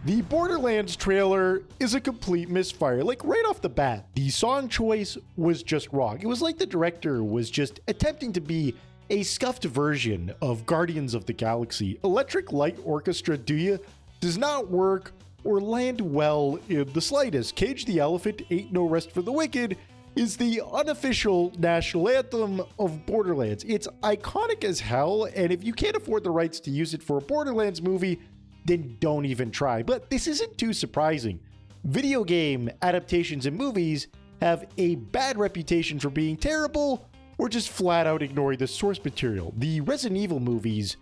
The Borderlands trailer is a complete misfire. Like right off the bat, the song choice was just wrong. It was like the director was just attempting to be a scuffed version of Guardians of the Galaxy. Electric Light Orchestra Do Ya does not work or land well in the slightest. Cage the Elephant, Ain't No Rest for the Wicked is the unofficial national anthem of Borderlands. It's iconic as hell, and if you can't afford the rights to use it for a Borderlands movie, then don't even try. But this isn't too surprising. Video game adaptations and movies have a bad reputation for being terrible or just flat out ignoring the source material. The Resident Evil movies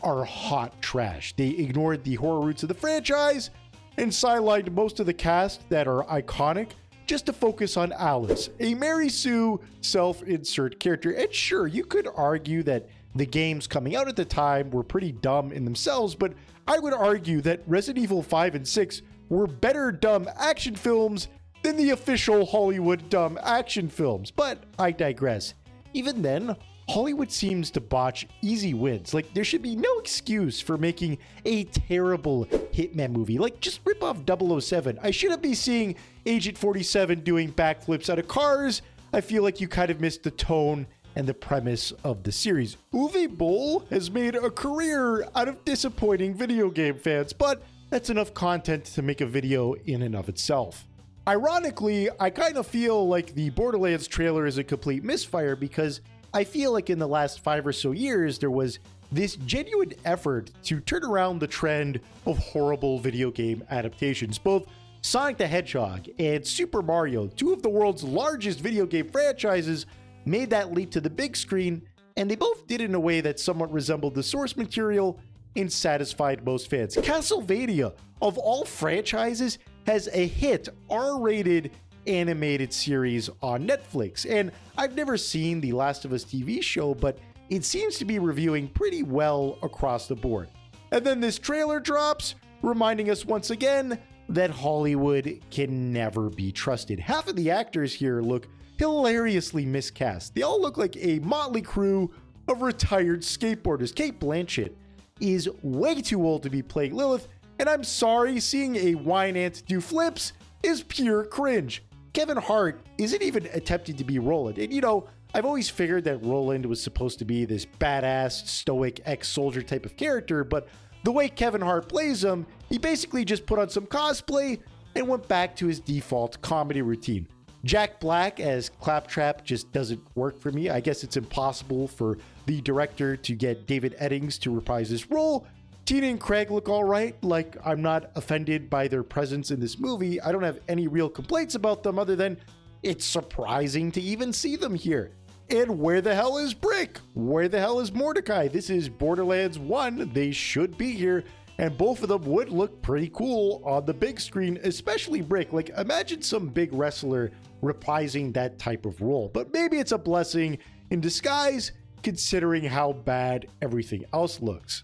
are hot trash. They ignored the horror roots of the franchise and sidelined most of the cast that are iconic just to focus on Alice, a Mary Sue self-insert character. And sure, you could argue that the games coming out at the time were pretty dumb in themselves, but I would argue that Resident Evil 5 and 6 were better dumb action films than the official Hollywood dumb action films. But I digress. Even then, Hollywood seems to botch easy wins. Like, there should be no excuse for making a terrible Hitman movie. Like, just rip off 007. I shouldn't be seeing Agent 47 doing backflips out of cars. I feel like you kind of missed the tone and the premise of the series. Uwe Boll has made a career out of disappointing video game fans, but that's enough content to make a video in and of itself. Ironically, I kind of feel like the Borderlands trailer is a complete misfire because I feel like in the last 5 or so years, there was this genuine effort to turn around the trend of horrible video game adaptations. Both Sonic the Hedgehog and Super Mario, two of the world's largest video game franchises, made that leap to the big screen, and they both did it in a way that somewhat resembled the source material and satisfied most fans. Castlevania, of all franchises, has a hit R-rated animated series on Netflix, and I've never seen the Last of Us TV show, but it seems to be reviewing pretty well across the board. And then this trailer drops, reminding us once again that Hollywood can never be trusted. Half of the actors here look hilariously miscast. They all look like a motley crew of retired skateboarders. Cate Blanchett is way too old to be playing Lilith, and I'm sorry, seeing a wine ant do flips is pure cringe. Kevin Hart isn't even attempting to be Roland, and you know, I've always figured that Roland was supposed to be this badass, stoic ex-soldier type of character, but the way Kevin Hart plays him, he basically just put on some cosplay and went back to his default comedy routine. Jack Black as Claptrap just doesn't work for me. I guess it's impossible for the director to get David Eddings to reprise this role. Tina and Craig look all right. Like, I'm not offended by their presence in this movie. I don't have any real complaints about them other than it's surprising to even see them here. And where the hell is Brick? Where the hell is Mordecai? This is Borderlands 1. They should be here. And both of them would look pretty cool on the big screen, especially Brick. Like, imagine some big wrestler reprising that type of role. But maybe it's a blessing in disguise, considering how bad everything else looks.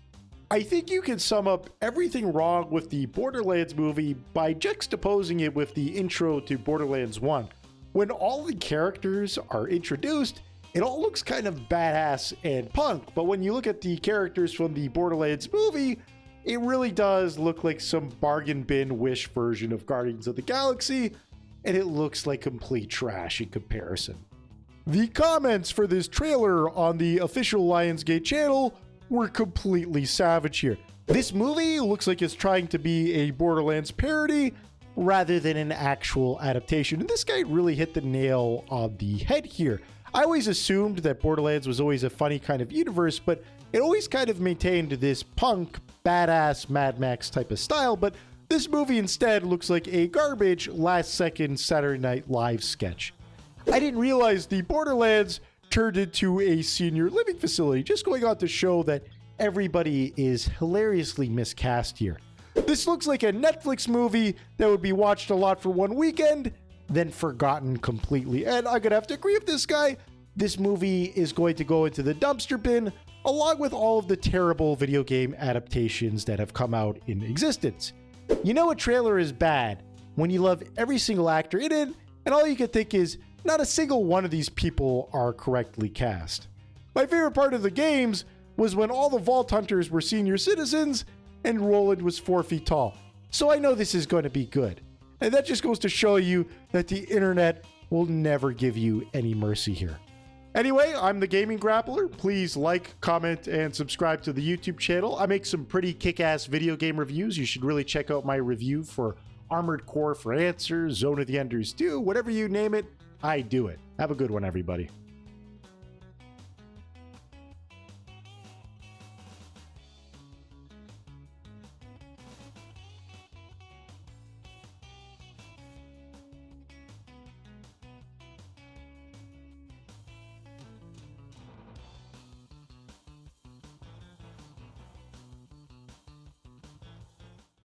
I think you can sum up everything wrong with the Borderlands movie by juxtaposing it with the intro to Borderlands 1. When all the characters are introduced, it all looks kind of badass and punk. But when you look at the characters from the Borderlands movie, it really does look like some bargain bin Wish version of Guardians of the Galaxy, and it looks like complete trash in comparison. The comments for this trailer on the official Lionsgate channel were completely savage here. This movie looks like it's trying to be a Borderlands parody rather than an actual adaptation. And this guy really hit the nail on the head here. I always assumed that Borderlands was always a funny kind of universe, but it always kind of maintained this punk, badass Mad Max type of style, but this movie instead looks like a garbage last-second Saturday Night Live sketch. I didn't realize the Borderlands turned into a senior living facility, just going on to show that everybody is hilariously miscast here. This looks like a Netflix movie that would be watched a lot for one weekend, then forgotten completely. And I'm gonna have to agree with this guy. This movie is going to go into the dumpster bin, along with all of the terrible video game adaptations that have come out in existence. You know a trailer is bad when you love every single actor in it, and all you can think is, not a single one of these people are correctly cast. My favorite part of the games was when all the Vault Hunters were senior citizens and Roland was 4 feet tall. So I know this is going to be good. And that just goes to show you that the internet will never give you any mercy here. Anyway, I'm the Gaming Grappler. Please like, comment, and subscribe to the YouTube channel. I make some pretty kick-ass video game reviews. You should really check out my review for Armored Core for Answers, Zone of the Enders 2, whatever you name it, I do it. Have a good one, everybody.